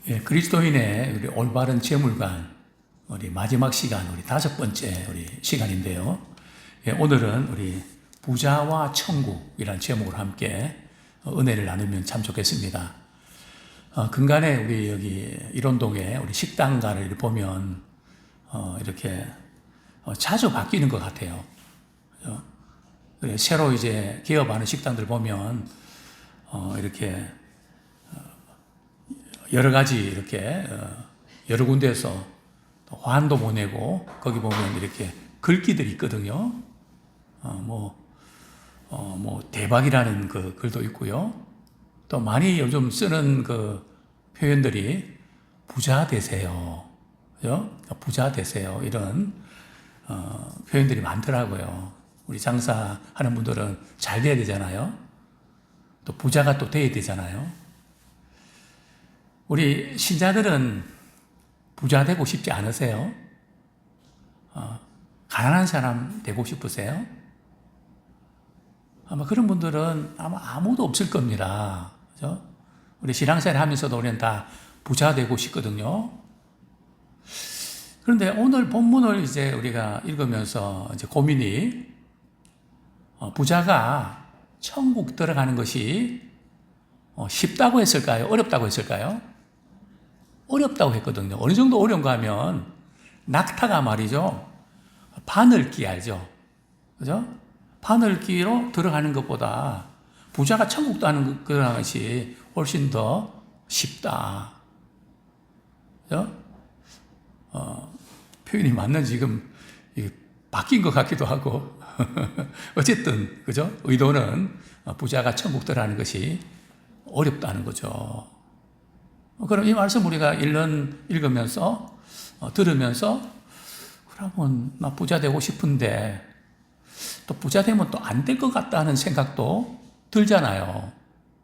예, 그리스도인의 우리 올바른 재물관, 우리 마지막 시간, 우리 5번째 우리 시간인데요. 예, 오늘은 우리 부자와 천국이라는 제목으로 함께 은혜를 나누면 참 좋겠습니다. 근간에 우리 여기 일원동에 우리 식당가를 보면 이렇게 자주 바뀌는 것 같아요. 새로 이제 개업하는 식당들 보면 이렇게 여러 가지 이렇게 여러 군데에서 화환도 보내고 거기 보면 이렇게 글귀들이 있거든요. 뭐 대박이라는 그 글도 있고요. 또 많이 요즘 쓰는 그 표현들이 부자 되세요. 그죠? 부자 되세요. 이런 표현들이 많더라고요. 우리 장사하는 분들은 잘 돼야 되잖아요. 또 부자가 또 돼야 되잖아요. 우리 신자들은 부자 되고 싶지 않으세요? 가난한 사람 되고 싶으세요? 아마 그런 분들은 아마 아무도 없을 겁니다. 그죠? 우리 신앙생활 하면서도 우리는 다 부자 되고 싶거든요. 그런데 오늘 본문을 이제 우리가 읽으면서 이제 고민이 부자가 천국 들어가는 것이 쉽다고 했을까요? 어렵다고 했을까요? 어렵다고 했거든요. 어느 정도 어려운가 하면 낙타가 말이죠. 바늘기 알죠? 그죠? 바늘기로 들어가는 것보다 부자가 천국 들어가는 것이 훨씬 더 쉽다. 그죠? 표현이 맞는 지금 바뀐 것 같기도 하고 어쨌든 그죠? 의도는 부자가 천국 들어가는 것이 어렵다는 거죠. 그럼 이 말씀 우리가 읽으면서 들으면서 그러면 나 부자 되고 싶은데 또 부자 되면 또 안 될 것 같다는 생각도 들잖아요.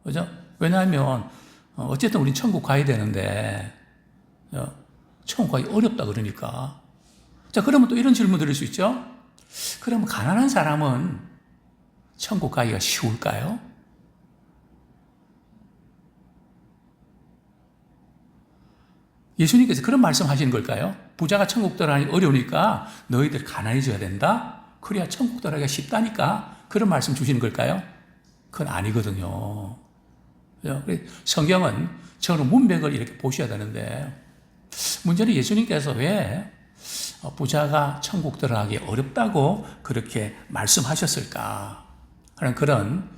그죠? 왜냐하면 어쨌든 우린 천국 가야 되는데 천국 가기 어렵다 그러니까. 자, 그러면 또 이런 질문 드릴 수 있죠? 그러면 가난한 사람은 천국 가기가 쉬울까요? 예수님께서 그런 말씀 하시는 걸까요? 부자가 천국 들어가기 어려우니까 너희들 가난해져야 된다? 그래야 천국 들어가기가 쉽다니까? 그런 말씀 주시는 걸까요? 그건 아니거든요. 성경은 저는 문맥을 이렇게 보셔야 되는데 문제는 예수님께서 왜 부자가 천국 들어가기 어렵다고 그렇게 말씀하셨을까 하는 그런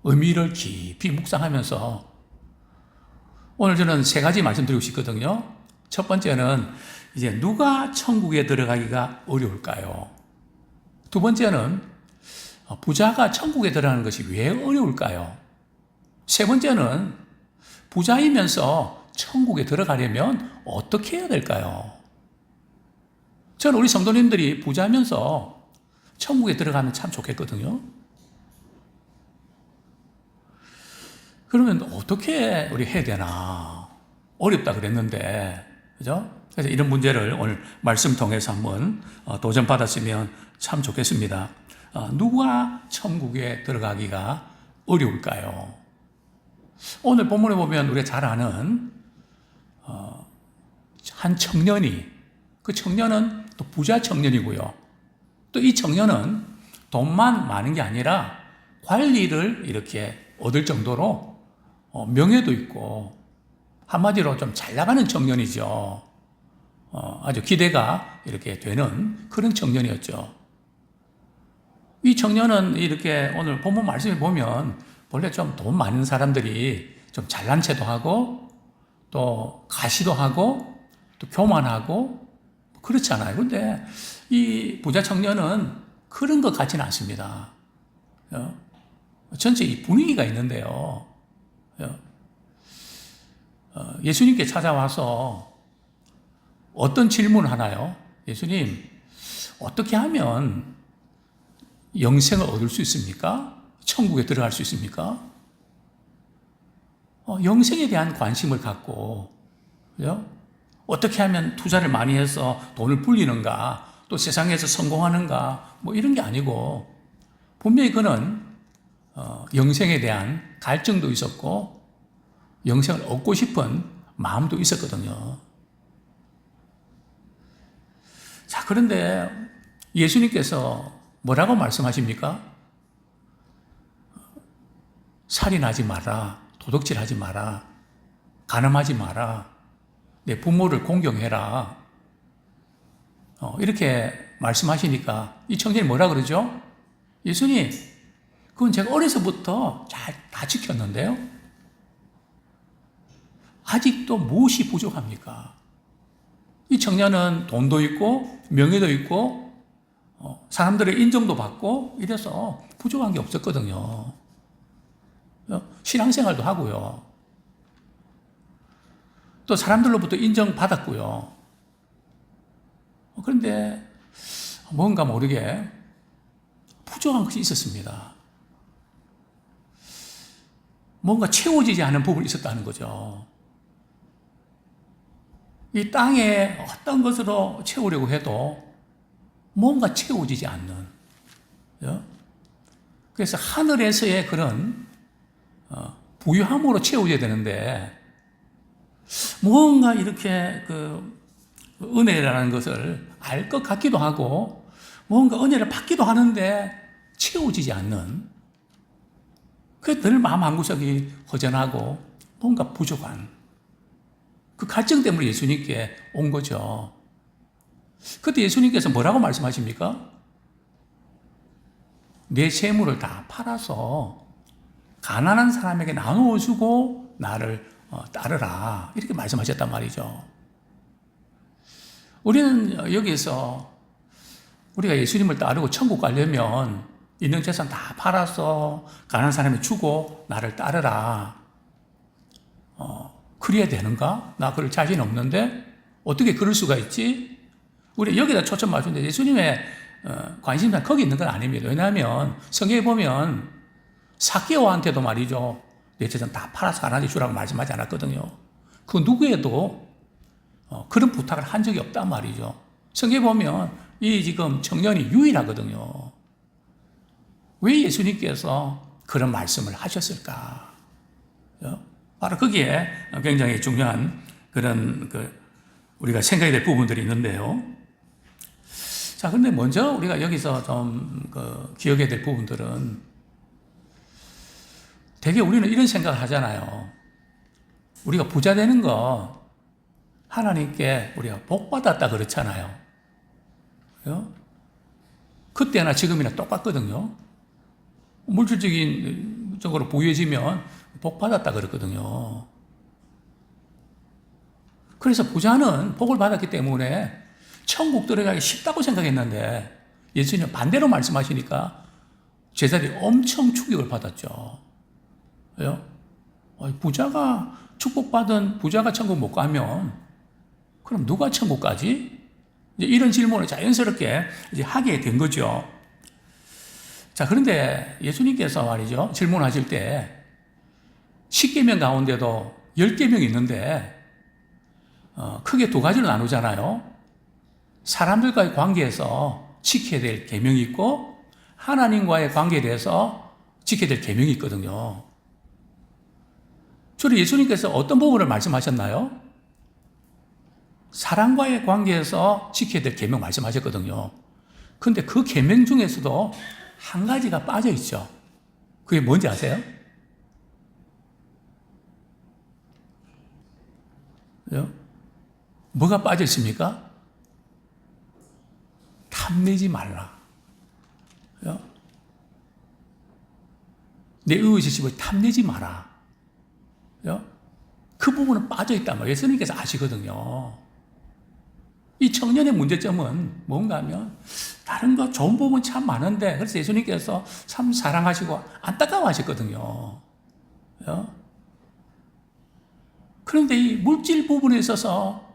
의미를 깊이 묵상하면서 오늘 저는 3가지 말씀드리고 싶거든요. 첫 번째는 이제 누가 천국에 들어가기가 어려울까요? 두 번째는 부자가 천국에 들어가는 것이 왜 어려울까요? 세 번째는 부자이면서 천국에 들어가려면 어떻게 해야 될까요? 저는 우리 성도님들이 부자면서 천국에 들어가면 참 좋겠거든요. 그러면 어떻게 우리 해야 되나? 어렵다 그랬는데, 그죠? 그래서 이런 문제를 오늘 말씀 통해서 한번 도전받았으면 참 좋겠습니다. 누가 천국에 들어가기가 어려울까요? 오늘 본문에 보면 우리가 잘 아는 한 청년이, 그 청년은 또 부자 청년이고요. 또 이 청년은 돈만 많은 게 아니라 관리를 이렇게 얻을 정도로 명예도 있고 한마디로 좀 잘 나가는 청년이죠. 아주 기대가 이렇게 되는 그런 청년이었죠. 이 청년은 이렇게 오늘 본문 말씀을 보면 원래 좀 돈 많은 사람들이 좀 잘난 체도 하고 또 가시도 하고 또 교만하고 그렇잖아요. 근데 이 부자 청년은 그런 것 같지는 않습니다. 전체 이 분위기가 있는데요. 예수님께 찾아와서 어떤 질문을 하나요? 예수님, 어떻게 하면 영생을 얻을 수 있습니까? 천국에 들어갈 수 있습니까? 영생에 대한 관심을 갖고, 그죠? 어떻게 하면 투자를 많이 해서 돈을 불리는가, 또 세상에서 성공하는가, 뭐 이런 게 아니고, 분명히 그는 영생에 대한 갈증도 있었고 영생을 얻고 싶은 마음도 있었거든요. 자, 그런데 예수님께서 뭐라고 말씀하십니까? 살인하지 마라, 도둑질하지 마라, 간음하지 마라, 내 부모를 공경해라. 이렇게 말씀하시니까 이 청년이 뭐라 그러죠? 예수님, 그건 제가 어려서부터 잘 다 지켰는데요. 아직도 무엇이 부족합니까? 이 청년은 돈도 있고 명예도 있고 사람들의 인정도 받고 이래서 부족한 게 없었거든요. 신앙생활도 하고요. 또 사람들로부터 인정받았고요. 그런데 뭔가 모르게 부족한 것이 있었습니다. 뭔가 채워지지 않은 부분이 있었다는 거죠. 이 땅에 어떤 것으로 채우려고 해도 뭔가 채워지지 않는. 그래서 하늘에서의 그런 부유함으로 채워져야 되는데 뭔가 이렇게 그 은혜라는 것을 알 것 같기도 하고 뭔가 은혜를 받기도 하는데 채워지지 않는, 그 늘 마음 한구석이 허전하고 뭔가 부족한 그 갈증 때문에 예수님께 온 거죠. 그때 예수님께서 뭐라고 말씀하십니까? 내 재물을 다 팔아서 가난한 사람에게 나누어 주고 나를 따르라, 이렇게 말씀하셨단 말이죠. 우리는 여기서 우리가 예수님을 따르고 천국 가려면 있는 재산 다 팔아서 가난한 사람에 주고 나를 따르라, 그래야 되는가? 나 그럴 자신 없는데 어떻게 그럴 수가 있지? 우리 여기다 초점 맞추는데 예수님의 관심사는 거기 있는 건 아닙니다. 왜냐하면 성경에 보면 삭개오한테도 말이죠, 내 재산 다 팔아서 가난하게 주라고 말씀하지 않았거든요. 그 누구에도 그런 부탁을 한 적이 없단 말이죠. 성경에 보면 이 지금 청년이 유일하거든요. 왜 예수님께서 그런 말씀을 하셨을까? 바로 거기에 굉장히 중요한 그런 우리가 생각이 될 부분들이 있는데요. 자, 근데 먼저 우리가 여기서 좀 기억해야 될 부분들은, 되게 우리는 이런 생각을 하잖아요. 우리가 부자 되는 거 하나님께 우리가 복 받았다 그렇잖아요. 그때나 지금이나 똑같거든요. 물질적인 쪽으로 부유해지면 복 받았다 그랬거든요. 그래서 부자는 복을 받았기 때문에 천국 들어가기 쉽다고 생각했는데 예수님은 반대로 말씀하시니까 제자들이 엄청 충격을 받았죠. 왜요? 부자가 축복받은 부자가 천국 못 가면 그럼 누가 천국 가지? 이런 질문을 자연스럽게 이제 하게 된 거죠. 자, 그런데 예수님께서 말이죠, 질문하실 때 10계명 가운데도 10계명이 있는데 크게 두 가지로 나누잖아요. 사람들과의 관계에서 지켜야 될 계명이 있고 하나님과의 관계에 대해서 지켜야 될 계명이 있거든요. 주로 예수님께서 어떤 부분을 말씀하셨나요? 사람과의 관계에서 지켜야 될 계명 말씀하셨거든요. 근데 그 계명 중에서도 한 가지가 빠져 있죠. 그게 뭔지 아세요? 뭐가 빠져 있습니까? 탐내지 말라. 내 이웃의 집을 탐내지 마라. 그 부분은 빠져 있단 말이에요. 예수님께서 아시거든요. 이 청년의 문제점은 뭔가 하면 다른 거 좋은 부분 참 많은데, 그래서 예수님께서 참 사랑하시고 안타까워하셨거든요. 그런데 이 물질 부분에 있어서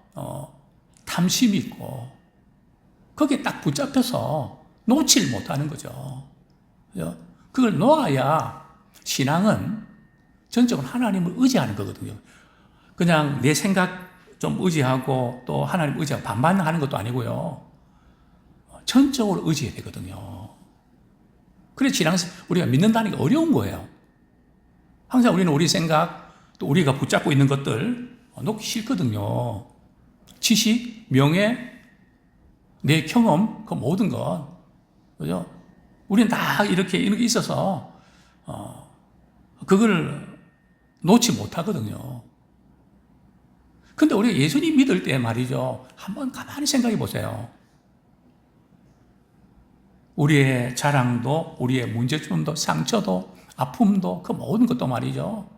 탐심이 있고 거기에 딱 붙잡혀서 놓질 못하는 거죠. 그걸 놓아야 신앙은 전적으로 하나님을 의지하는 거거든요. 그냥 내 생각 좀 의지하고 또 하나님 의지하고 반반하는 것도 아니고요. 전적으로 의지해야 되거든요. 그래서 신앙 우리가 믿는다는 게 어려운 거예요. 항상 우리는 우리 생각 또 우리가 붙잡고 있는 것들 놓기 싫거든요. 지식, 명예, 내 경험, 그 모든 것, 그죠? 우리는 다 이렇게 이런 게 있어서 그걸 놓지 못하거든요. 근데 우리가 예수님 믿을 때 말이죠. 한번 가만히 생각해 보세요. 우리의 자랑도, 우리의 문제점도, 상처도, 아픔도, 그 모든 것도 말이죠.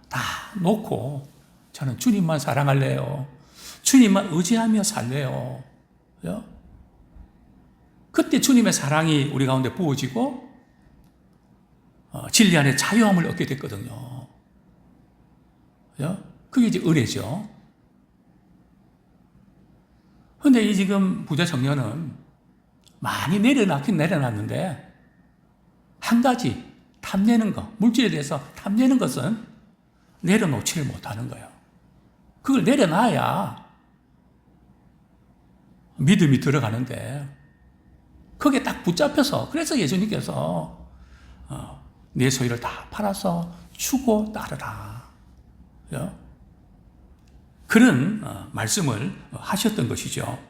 다 놓고 저는 주님만 사랑할래요. 주님만 의지하며 살래요. 그죠? 그때 주님의 사랑이 우리 가운데 부어지고 진리 안에 자유함을 얻게 됐거든요. 그죠? 그게 이제 은혜죠. 근데 이 지금 부자 청년은 많이 내려놨긴 내려놨는데 한 가지 탐내는 것, 물질에 대해서 탐내는 것은 내려놓지를 못하는 거예요. 그걸 내려놔야 믿음이 들어가는데 거기에 딱 붙잡혀서 그래서 예수님께서 내 소유를 다 팔아서 주고 따르라. 그죠? 그런 말씀을 하셨던 것이죠.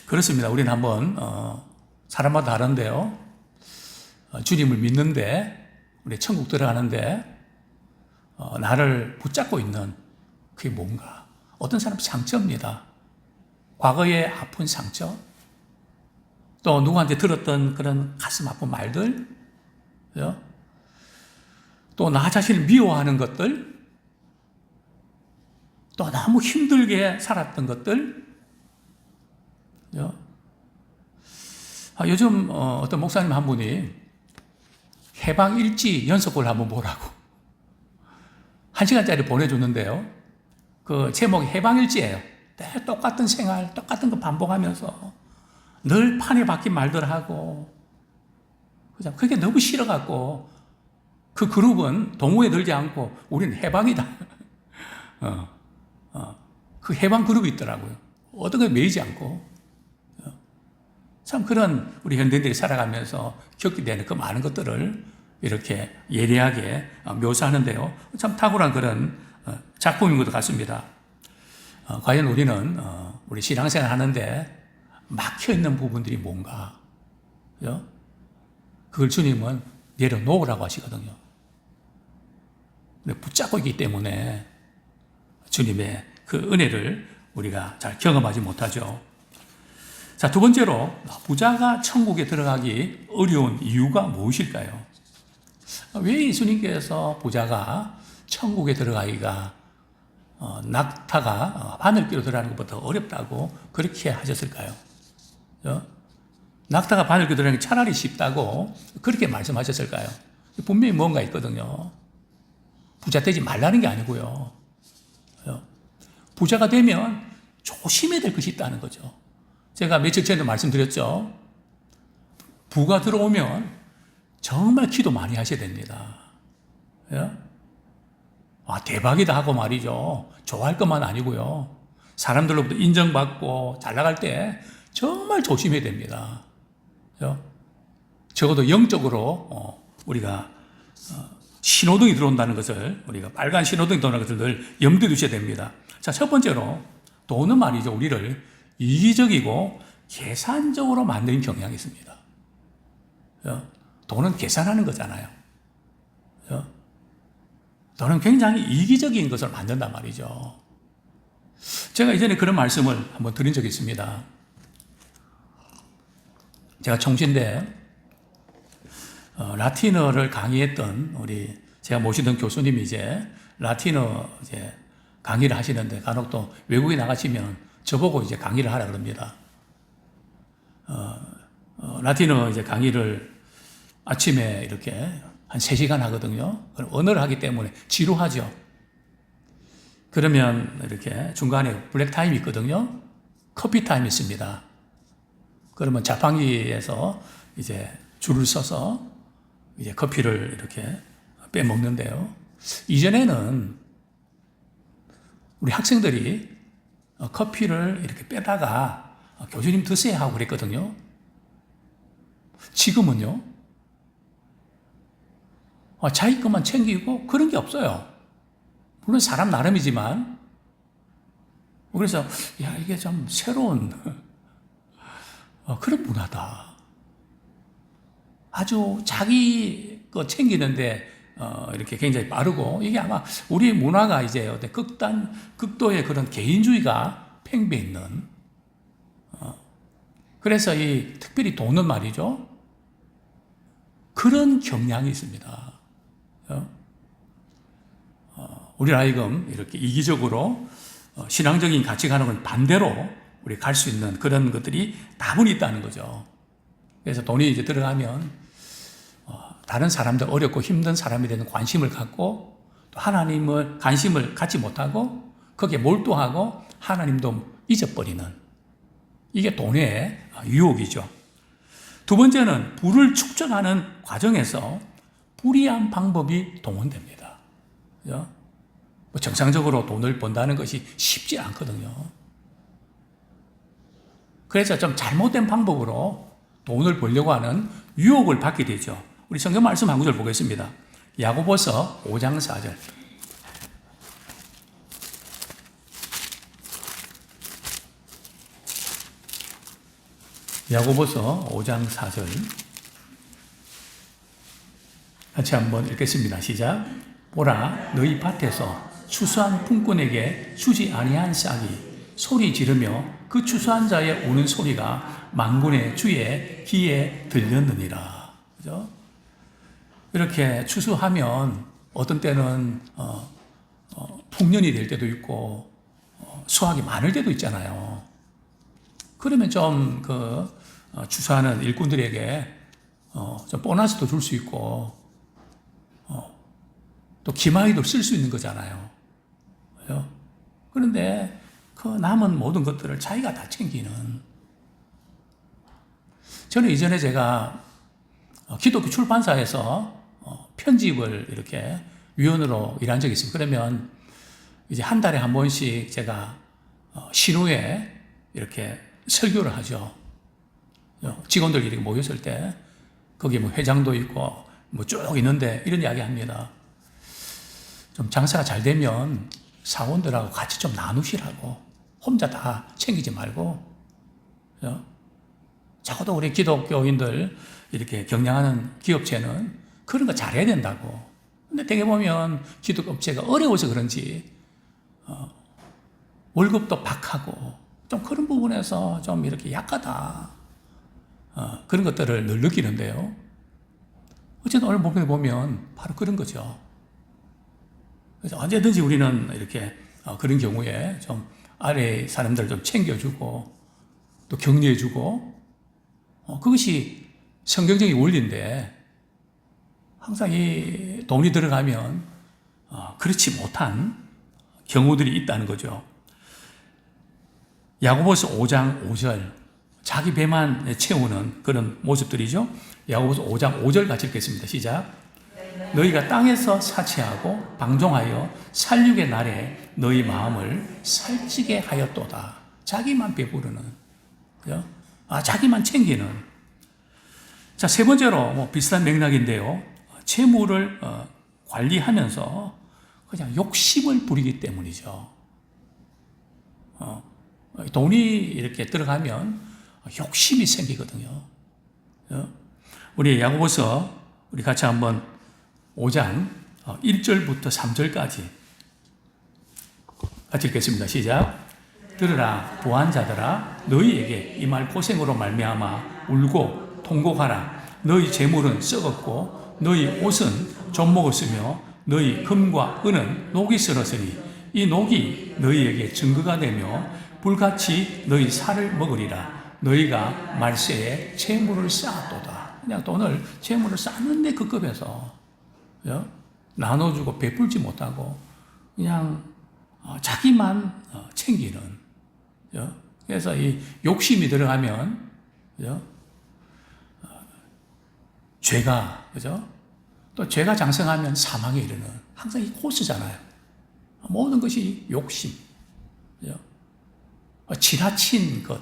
그렇습니다. 우리는 한번 사람마다 다른데요. 주님을 믿는데 우리 천국 들어가는데 나를 붙잡고 있는 그게 뭔가? 어떤 사람 상처입니다. 과거의 아픈 상처, 또 누구한테 들었던 그런 가슴 아픈 말들, 그죠? 또 나 자신을 미워하는 것들, 또 너무 힘들게 살았던 것들, 그죠? 요즘 어떤 목사님 한 분이 해방일지 연속을 한번 보라고 1시간짜리 보내줬는데요. 그 제목이 해방일지예요. 똑같은 생활, 똑같은 거 반복하면서 늘 판에 박힌 말들 하고, 그죠? 그게 너무 싫어갖고 그 그룹은 동호회 들지 않고 우리는 해방이다. 그 해방 그룹이 있더라고요. 어떤 걸 매이지 않고. 참 그런 우리 현대인들이 살아가면서 겪게 되는 그 많은 것들을 이렇게 예리하게 묘사하는데요. 참 탁월한 그런 작품인 것 같습니다. 과연 우리는 우리 신앙생활 하는데 막혀있는 부분들이 뭔가, 그죠? 그걸 주님은 내려놓으라고 하시거든요. 근데 붙잡고 있기 때문에 주님의 그 은혜를 우리가 잘 경험하지 못하죠. 자, 두 번째로 부자가 천국에 들어가기 어려운 이유가 무엇일까요? 왜 예수님께서 부자가 천국에 들어가기가 낙타가 바늘귀로 들어가는 것보다 어렵다고 그렇게 하셨을까요? 낙타가 바늘귀로 들어가는 게 차라리 쉽다고 그렇게 말씀하셨을까요? 분명히 뭔가 있거든요. 부자 되지 말라는 게 아니고요. 부자가 되면 조심해야 될 것이 있다는 거죠. 제가 며칠 전에도 말씀드렸죠. 부가 들어오면 정말 기도 많이 하셔야 됩니다. 대박이다 하고 말이죠. 좋아할 것만 아니고요. 사람들로부터 인정받고 잘 나갈 때 정말 조심해야 됩니다. 적어도 영적으로 우리가 신호등이 들어온다는 것을, 우리가 빨간 신호등이 들어오는 것을 늘 염두에 두셔야 됩니다. 자, 첫 번째로 돈은 말이죠. 우리를 이기적이고 계산적으로 만드는 경향이 있습니다. 돈은 계산하는 거잖아요. 돈은 굉장히 이기적인 것을 만든단 말이죠. 제가 이전에 그런 말씀을 한번 드린 적이 있습니다. 제가 총신대 라틴어를 강의했던 제가 모시던 교수님이 이제 라틴어 강의를 하시는데 간혹 또 외국에 나가시면 저보고 이제 강의를 하라 그럽니다. 라틴어 강의를 아침에 이렇게 한 3시간 하거든요. 언어를 하기 때문에 지루하죠. 그러면 이렇게 중간에 블랙 타임이 있거든요. 커피 타임이 있습니다. 그러면 자판기에서 이제 줄을 서서 이제 커피를 이렇게 빼먹는데요. 이전에는 우리 학생들이 커피를 이렇게 빼다가 교수님 드세요 하고 그랬거든요. 지금은요. 자기 것만 챙기고 그런 게 없어요. 물론 사람 나름이지만, 그래서 야, 이게 좀 새로운 그런 문화다. 아주 자기 거 챙기는데 이렇게 굉장히 빠르고, 이게 아마 우리 문화가 이제 어떤 극도의 그런 개인주의가 팽배해 있는, 그래서 이 특별히 돈은 말이죠, 그런 경향이 있습니다. 우리 하여금 이렇게 이기적으로 신앙적인 가치관하고는 반대로 우리 갈 수 있는 그런 것들이 다분히 있다는 거죠. 그래서 돈이 이제 들어가면 다른 사람들, 어렵고 힘든 사람에 대한 관심을 갖고, 또 하나님을 관심을 갖지 못하고 거기에 몰두하고 하나님도 잊어버리는, 이게 돈의 유혹이죠. 두 번째는 부를 축적하는 과정에서 불이한 방법이 동원됩니다. 그죠? 정상적으로 돈을 번다는 것이 쉽지 않거든요. 그래서 좀 잘못된 방법으로 돈을 벌려고 하는 유혹을 받게 되죠. 우리 성경 말씀 한 구절 보겠습니다. 야고보서 5장 4절. 야고보서 5장 4절. 같이 한번 읽겠습니다. 시작. 보라, 너희 밭에서 추수한 품꾼에게 주지 아니한 싹이 소리 지르며 그 추수한 자의 우는 소리가 만군의 주의 귀에 들렸느니라. 그죠? 이렇게 추수하면 어떤 때는 풍년이 될 때도 있고 수확이 많을 때도 있잖아요. 그러면 좀 추수하는 일꾼들에게 좀 보너스도 줄 수 있고 또 기마이도 쓸 수 있는 거잖아요. 그죠? 그런데 그 남은 모든 것들을 자기가 다 챙기는. 저는 이전에 제가 기독교 출판사에서 편집을 이렇게 위원으로 일한 적이 있습니다. 그러면 이제 한 달에 한 번씩 제가 신우에 이렇게 설교를 하죠. 직원들이 이렇게 모였을 때 거기 뭐 회장도 있고 뭐 쭉 있는데 이런 이야기 합니다. 좀 장사가 잘 되면 사원들하고 같이 좀 나누시라고, 혼자 다 챙기지 말고. 적어도 우리 기독교인들 이렇게 경영하는 기업체는 그런 거 잘해야 된다고. 근데 되게 보면 기독업체가 어려워서 그런지 월급도 박하고 좀 그런 부분에서 좀 이렇게 약하다, 그런 것들을 늘 느끼는데요. 어쨌든 오늘 보면 바로 그런 거죠. 그래서 언제든지 우리는 이렇게 그런 경우에 좀 아래 사람들 좀 챙겨주고 또 격려해주고, 그것이 성경적인 원리인데, 항상 이 돈이 들어가면 그렇지 못한 경우들이 있다는 거죠. 야고보서 5장 5절, 자기 배만 채우는 그런 모습들이죠. 야고보서 5장 5절 같이 읽겠습니다. 시작. 너희가 땅에서 사치하고 방종하여 살육의 날에 너희 마음을 살찌게 하였도다. 자기만 배부르는, 그죠? 자기만 챙기는. 자, 세 번째로 뭐 비슷한 맥락인데요. 재물을 관리하면서 그냥 욕심을 부리기 때문이죠. 돈이 이렇게 들어가면 욕심이 생기거든요. 우리 야고보서 우리 같이 한번 5장 1절부터 3절까지 같이 읽겠습니다. 시작. 들으라, 부한 자들아, 너희에게 이 말 고생으로 말미암아 울고 통곡하라. 너희 재물은 썩었고 너희 옷은 좀 먹었으며 너희 금과 은은 녹이 슬었으니 이 녹이 너희에게 증거가 되며 불같이 너희 살을 먹으리라. 너희가 말세에 재물을 쌓았도다. 그냥 돈을, 재물을 쌓는데 그 급에서 나눠주고 베풀지 못하고 그냥 자기만 챙기는. 그래서 이 욕심이 들어가면 죄가, 그죠? 또 죄가 장성하면 사망에 이르는, 항상 이 코스잖아요. 모든 것이 욕심, 지나친 것,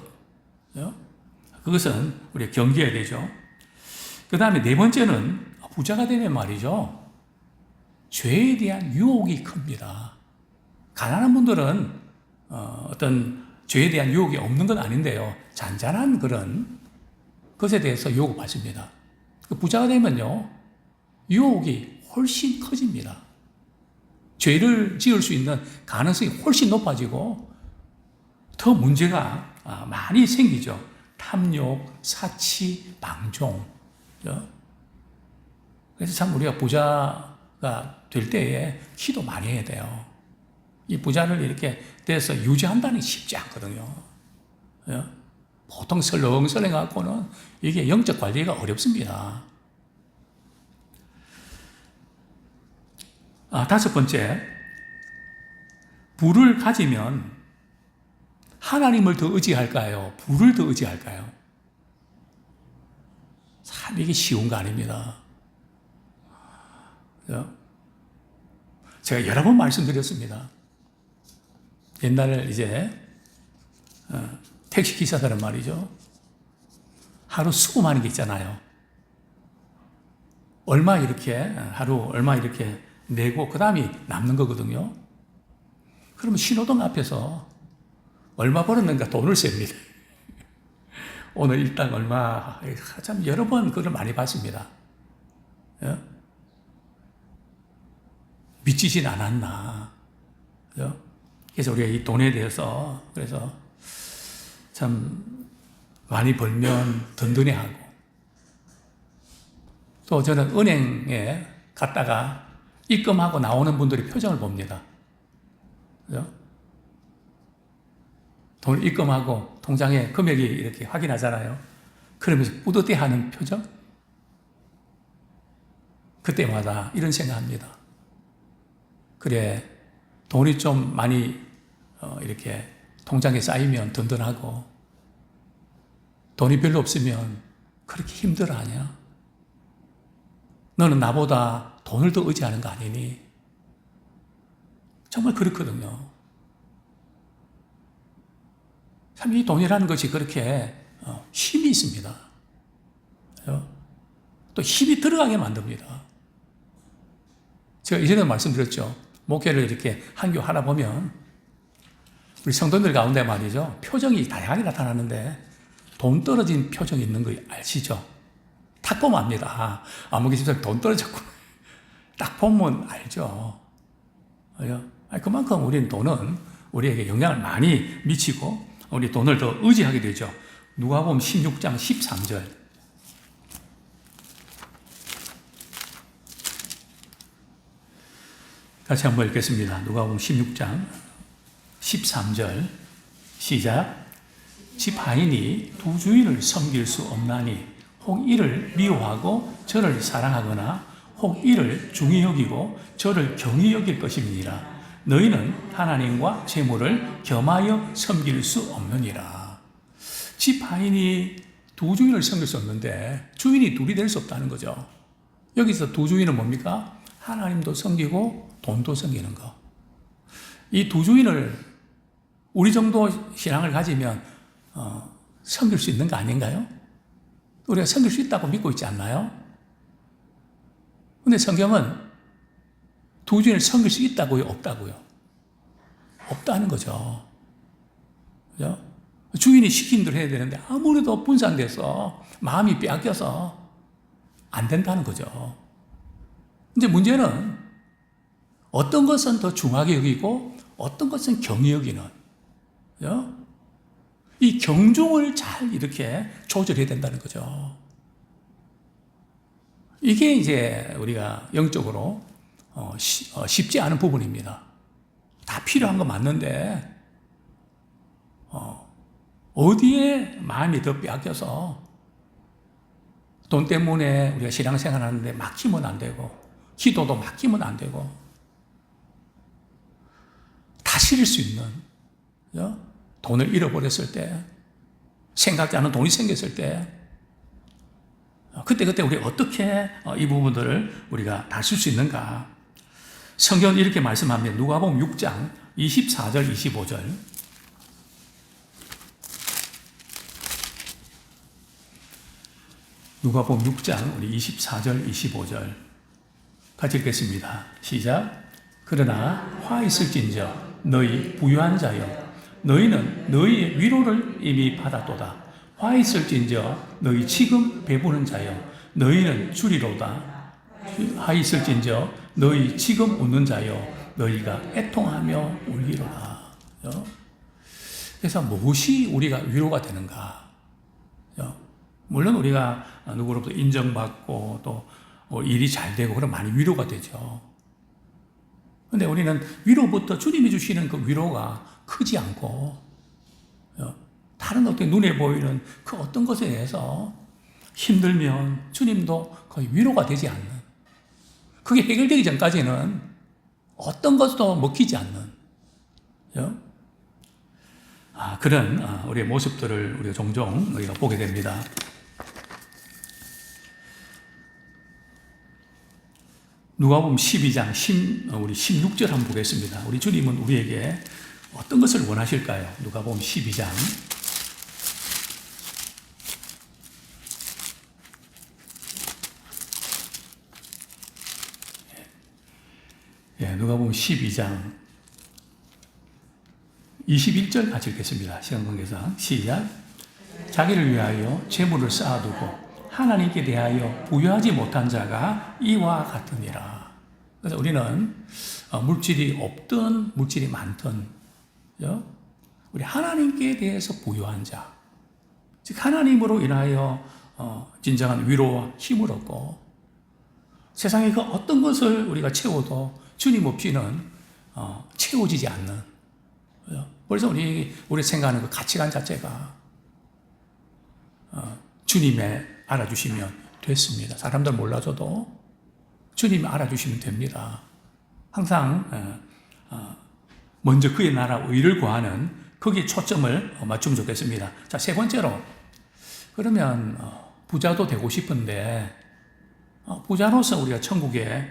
그것은 우리가 경계해야 되죠. 그 다음에 네 번째는 부자가 되면 말이죠, 죄에 대한 유혹이 큽니다. 가난한 분들은 어떤 죄에 대한 유혹이 없는 건 아닌데요. 잔잔한 그런 것에 대해서 유혹을 받습니다. 부자가 되면요, 유혹이 훨씬 커집니다. 죄를 지을 수 있는 가능성이 훨씬 높아지고 더 문제가 많이 생기죠. 탐욕, 사치, 방종. 그래서 참 우리가 부자가 될 때에 기도 많이 해야 돼요. 이 부자를 이렇게 돼서 유지한다는 게 쉽지 않거든요. 보통 설렁설렁 갖고는 이게 영적 관리가 어렵습니다. 다섯 번째, 부를 가지면 하나님을 더 의지할까요? 부를 더 의지할까요? 참 이게 쉬운 거 아닙니다. 제가 여러 번 말씀드렸습니다. 옛날에 이제 택시 기사들은 말이죠, 하루 수금하는 게 있잖아요. 얼마 이렇게 하루 얼마 이렇게 내고 그 다음이 남는 거거든요. 그러면 신호등 앞에서 얼마 벌었는가 돈을 셉니다. 오늘 일당 얼마, 참 여러 번 그걸 많이 봤습니다. 미치진 않았나. 그래서 우리가 이 돈에 대해서 그래서 참 많이 벌면 든든해하고, 또 저는 은행에 갔다가 입금하고 나오는 분들의 표정을 봅니다. 그죠? 돈을 입금하고 통장에 금액이 이렇게 확인하잖아요. 그러면서 뿌듯해하는 표정? 그때마다 이런 생각합니다. 그래, 돈이 좀 많이 이렇게 통장에 쌓이면 든든하고, 돈이 별로 없으면 그렇게 힘들어하냐? 너는 나보다 돈을 더 의지하는 거 아니니? 정말 그렇거든요. 참 이 돈이라는 것이 그렇게 힘이 있습니다. 또 힘이 들어가게 만듭니다. 제가 이전에 말씀드렸죠. 목회를 이렇게 한교 하다 보면 우리 성도들 가운데 말이죠, 표정이 다양하게 나타나는데 돈 떨어진 표정이 있는 거 아시죠? 딱 보면 압니다. 아무개 집사님 돈 떨어졌구나. 딱 보면 알죠. 그만큼 우리는 돈은 우리에게 영향을 많이 미치고 우리 돈을 더 의지하게 되죠. 누가복음 16장 13절. 같이 한번 읽겠습니다. 누가복음 16장 13절 시작. 집 하인이 두 주인을 섬길 수 없나니 혹 이를 미워하고 저를 사랑하거나 혹 이를 중히 여기고 저를 경히 여길 것임이니라. 너희는 하나님과 재물을 겸하여 섬길 수 없느니라. 집 하인이 두 주인을 섬길 수 없는데 주인이 둘이 될 수 없다는 거죠. 여기서 두 주인은 뭡니까? 하나님도 섬기고 돈도 섬기는 거. 이 두 주인을 우리 정도 신앙을 가지면 섬길 수 있는 거 아닌가요? 우리가 섬길 수 있다고 믿고 있지 않나요? 근데 성경은 두 주인을 섬길 수 있다고요? 없다고요? 없다는 거죠. 그죠? 주인이 시킨 대로 해야 되는데 아무래도 분산돼서 마음이 빼앗겨서 안 된다는 거죠. 이제 문제는 어떤 것은 더 중하게 여기고 어떤 것은 경히 여기는, 그죠? 이 경중을 잘 이렇게 조절해야 된다는 거죠. 이게 이제 우리가 영적으로 쉽지 않은 부분입니다. 다 필요한 거 맞는데 어디에 마음이 더 빼앗겨서 돈 때문에 우리가 신앙생활 하는데 막히면 안 되고 기도도 막히면 안 되고 다스릴 수 있는, 그죠? 돈을 잃어버렸을 때, 생각지 않은 돈이 생겼을 때 그때 우리 어떻게 이 부분들을 우리가 다쓸 수 있는가? 성경은 이렇게 말씀합니다. 누가복음 6장 24절 25절. 누가복음 6장 우리 24절 25절 같이 읽겠습니다. 시작. 그러나 화 있을진저 너희 부유한 자여 너희는 너희의 위로를 이미 받았도다. 화 있을진저 너희 지금 배부른 자여 너희는 주리로다. 화 있을진저 너희 지금 웃는 자여 너희가 애통하며 울기로다. 그래서 무엇이 우리가 위로가 되는가? 물론 우리가 누구로부터 인정받고 또 일이 잘 되고 그럼 많이 위로가 되죠. 근데 우리는 위로부터 주님이 주시는 그 위로가 크지 않고 다른 어떤 눈에 보이는 그 어떤 것에 대해서 힘들면 주님도 거의 위로가 되지 않는, 그게 해결되기 전까지는 어떤 것도 먹히지 않는 그런 우리의 모습들을 우리가 종종 우리가 보게 됩니다. 누가복음 12장 우리 16절 한번 보겠습니다. 우리 주님은 우리에게 어떤 것을 원하실까요? 누가복음 12장 누가복음 12장 21절 같이 읽겠습니다. 시간 관계상 시작. 자기를 위하여 재물을 쌓아두고 하나님께 대하여 부유하지 못한 자가 이와 같으니라. 그래서 우리는 물질이 없든 물질이 많든 우리 하나님께 대해서 부유한 자, 즉 하나님으로 인하여 진정한 위로와 힘을 얻고 세상의 그 어떤 것을 우리가 채워도 주님 없이는 채워지지 않는, 벌써 우리 생각하는 그 가치관 자체가 주님의 알아주시면 됐습니다. 사람들 몰라줘도 주님이 알아주시면 됩니다. 항상 먼저 그의 나라 의를 구하는 거기에 초점을 맞추면 좋겠습니다. 자, 세 번째로, 그러면 부자도 되고 싶은데 부자로서 우리가 천국에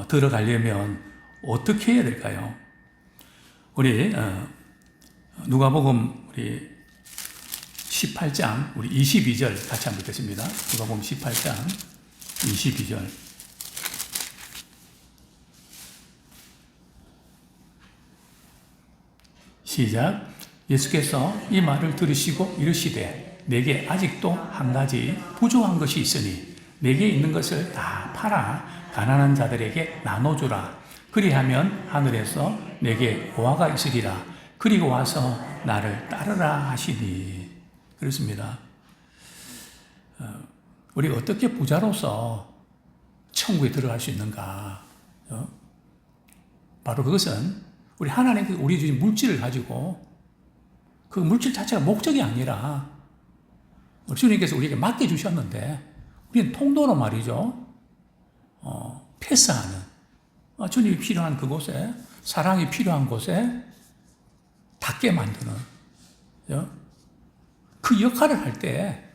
들어가려면 어떻게 해야 될까요? 우리 누가복음 우리 18장 우리 22절 같이 한번 읽겠습니다. 누가복음 18장 22절. 시작. 예수께서 이 말을 들으시고 이르시되 내게 아직도 한 가지 부족한 것이 있으니 내게 있는 것을 다 팔아 가난한 자들에게 나눠주라. 그리하면 하늘에서 내게 보화가 있으리라. 그리고 와서 나를 따르라 하시니. 그렇습니다. 우리가 어떻게 부자로서 천국에 들어갈 수 있는가? 바로 그것은 우리 하나님께 우리 주신 물질을 가지고 그 물질 자체가 목적이 아니라 주님께서 우리에게 맡겨주셨는데 우리는 통도로 말이죠. 패스하는, 주님이 필요한 그곳에, 사랑이 필요한 곳에 닿게 만드는 그 역할을 할 때,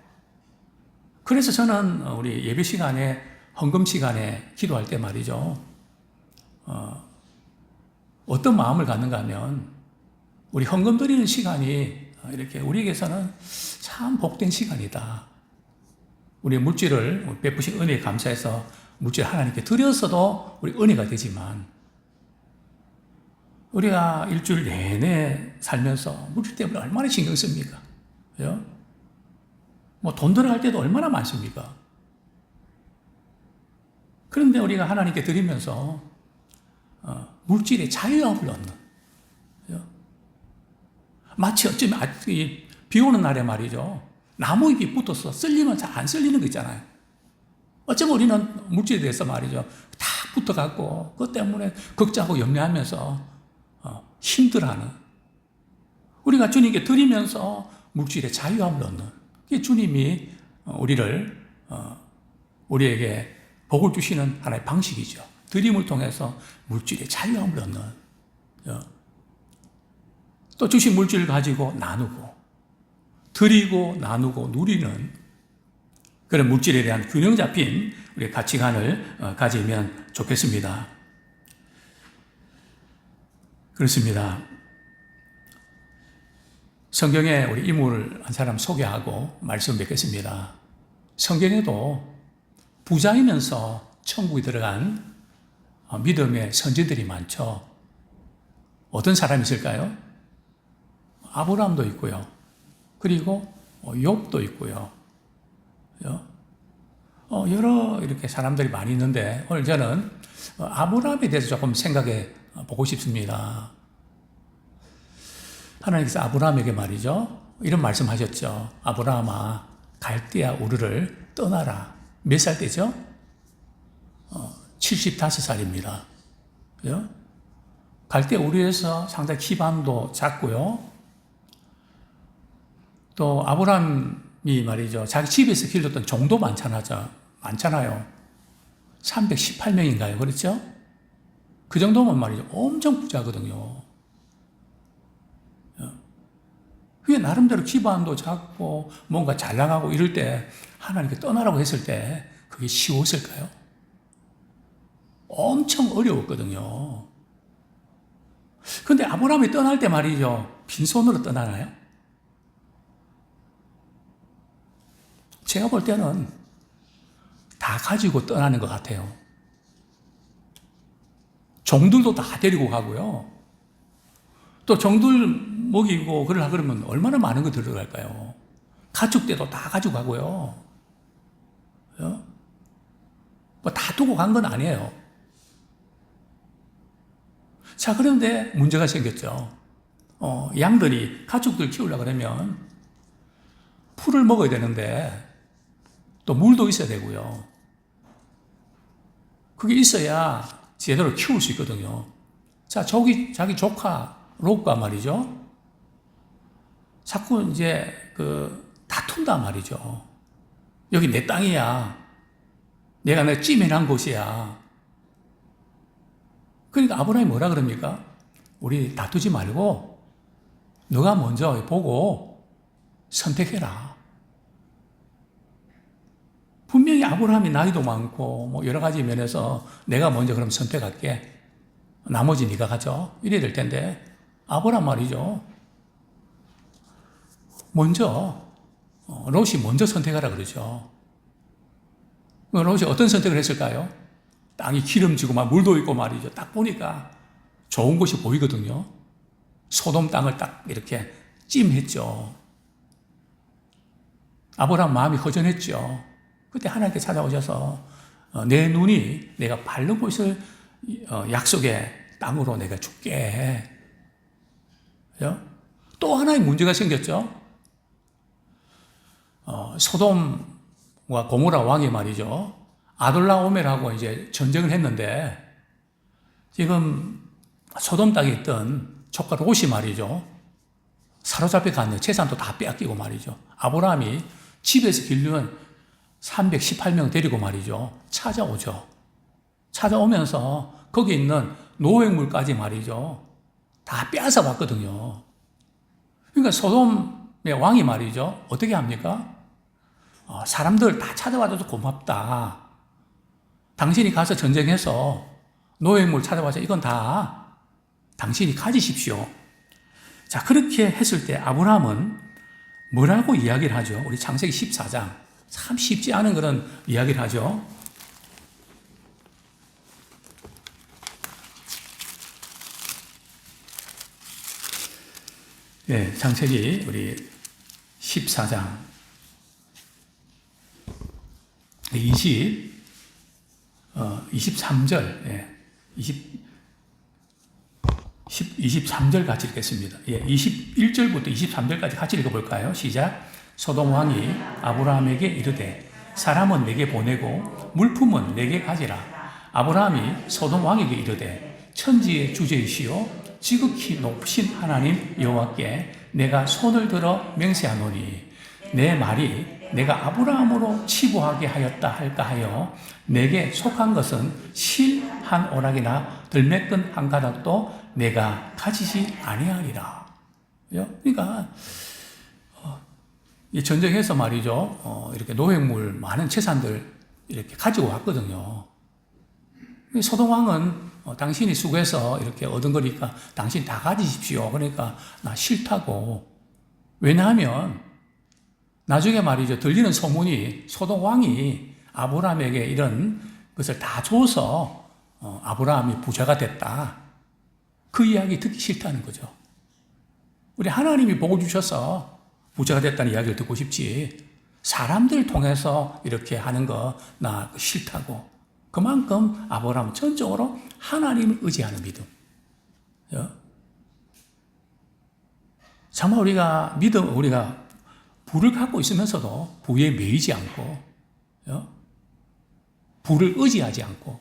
그래서 저는 우리 예배 시간에, 헌금 시간에 기도할 때 말이죠. 어떤 마음을 갖는가 하면 우리 헌금 드리는 시간이 이렇게 우리에게서는 참 복된 시간이다. 우리의 물질을 베푸신 은혜에 감사해서 물질 하나님께 드렸어도 우리 은혜가 되지만 우리가 일주일 내내 살면서 물질 때문에 얼마나 신경 씁니까? 돈 들어갈 때도 얼마나 많습니까? 그런데 우리가 하나님께 드리면서 물질의 자유함을 얻는, 마치 어쩌면 비 오는 날에 말이죠. 나무 잎이 붙어서 쓸리면 잘 안 쓸리는 거 있잖아요. 어쩌면 우리는 물질에 대해서 말이죠. 다 붙어갖고 그것 때문에 걱정하고 염려하면서 힘들어하는, 우리가 주님께 드리면서 물질의 자유함을 얻는, 그게 주님이 우리에게 복을 주시는 하나의 방식이죠. 드림을 통해서 물질의 자유함을 얻는, 또 주신 물질을 가지고 나누고 드리고 나누고 누리는 그런 물질에 대한 균형 잡힌 우리의 가치관을 가지면 좋겠습니다. 그렇습니다. 성경에 우리 인물을 한 사람 소개하고 말씀 맺겠습니다. 성경에도 부자이면서 천국에 들어간 믿음의 선지들이 많죠. 어떤 사람이 있을까요? 아브라함도 있고요. 그리고 욥도 있고요. 여러 이렇게 사람들이 많이 있는데 오늘 저는 아브라함에 대해서 조금 생각해 보고 싶습니다. 하나님께서 아브라함에게 말이죠. 이런 말씀하셨죠. 아브라함아, 갈대아 우르를 떠나라. 몇 살 때죠? 75살입니다. 그죠? 갈대아 우르에서 상당히 기반도 작고요. 또 아브라함이 말이죠. 자기 집에서 길렀던 종도 많잖아요. 318명인가요? 그렇죠? 그 정도면 말이죠. 엄청 부자거든요. 그게 나름대로 기반도 작고 뭔가 잘 나가고 이럴 때 하나님께 떠나라고 했을 때 그게 쉬웠을까요? 엄청 어려웠거든요. 그런데 아브라함이 떠날 때 말이죠. 빈손으로 떠나나요? 제가 볼 때는 다 가지고 떠나는 것 같아요. 종들도 다 데리고 가고요. 또 종들 먹이고 그러려 그러면 얼마나 많은 거 들어갈까요? 가축대도 다 가지고 가고요. 뭐 다 두고 간 건 아니에요. 자, 그런데 문제가 생겼죠. 양들이 가축들 키우려고 그러면 풀을 먹어야 되는데 또 물도 있어야 되고요. 그게 있어야 제대로 키울 수 있거든요. 자, 자기 조카 롯과 말이죠. 자꾸 이제 다툰단 말이죠. 여기 내 땅이야. 내가 찜해놓은 곳이야. 그러니까 아브라함이 뭐라 그럽니까? 우리 다투지 말고 너가 먼저 보고 선택해라. 분명히 아브라함이 나이도 많고 뭐 여러 가지 면에서 내가 먼저 그럼 선택할게. 나머지 네가 가져. 이래야 될 텐데 아브라함 말이죠. 먼저 롯이 먼저 선택하라 그러죠. 롯이 어떤 선택을 했을까요? 땅이 기름지고 막 물도 있고 말이죠. 딱 보니까 좋은 곳이 보이거든요. 소돔 땅을 딱 이렇게 찜했죠. 아브라함 마음이 허전했죠. 그때 하나님께 찾아오셔서 내 눈이 내가 바르고 있을 약속의 땅으로 내가 줄게. 그죠? 또 하나의 문제가 생겼죠. 소돔과 고모라 왕이 말이죠. 아돌라오멜하고 이제 전쟁을 했는데 지금 소돔 땅에 있던 조카 롯이 말이죠. 사로잡혀 갔는데 재산도 다 빼앗기고 말이죠. 아브라함이 집에서 기르는 318명 데리고 말이죠. 찾아오죠. 찾아오면서 거기 있는 노획물까지 말이죠. 다 빼앗아 왔거든요. 그러니까 소돔의 왕이 말이죠. 어떻게 합니까? 사람들 다 찾아와줘서 고맙다. 당신이 가서 전쟁해서 노획물 찾아와서 이건 다 당신이 가지십시오. 자, 그렇게 했을 때 아브라함은 뭐라고 이야기를 하죠? 우리 창세기 14장. 참 쉽지 않은 그런 이야기를 하죠. 예, 창세기 우리 14장 23절, 예, 23절 같이 읽겠습니다. 예, 21절부터 23절까지 같이 읽어볼까요? 시작. 소돔 왕이 아브라함에게 이르되 사람은 내게 보내고 물품은 내게 가지라. 아브라함이 소돔 왕에게 이르되 천지의 주제이시오 지극히 높으신 하나님 여호와께 내가 손을 들어 맹세하노니 내 말이 내가 아브라함으로 치부하게 하였다 할까 하여 내게 속한 것은 실 한 오락이나 들매끈 한 가닥도 내가 가지지 아니하리라. 그러니까 이 전쟁에서 말이죠. 이렇게 노획물 많은 재산들 이렇게 가지고 왔거든요. 소돔 왕은 당신이 수고해서 이렇게 얻은 거니까 당신 다 가지십시오. 그러니까 나 싫다고. 왜냐하면 나중에 말이죠. 들리는 소문이 소돔 왕이 아브라함에게 이런 것을 다 줘서 아브라함이 부자가 됐다. 그 이야기 듣기 싫다는 거죠. 우리 하나님이 복 주셔서 부자가 됐다는 이야기를 듣고 싶지, 사람들 통해서 이렇게 하는 거 나 싫다고. 그만큼 아브라함은 전적으로 하나님을 의지하는 믿음. 정말 우리가 부를 갖고 있으면서도 부에 매이지 않고, 부를 의지하지 않고,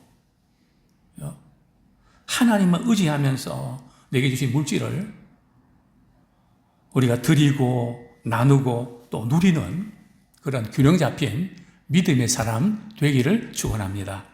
하나님만 의지하면서 내게 주신 물질을 우리가 드리고 나누고 또 누리는 그런 균형 잡힌 믿음의 사람 되기를 축원합니다.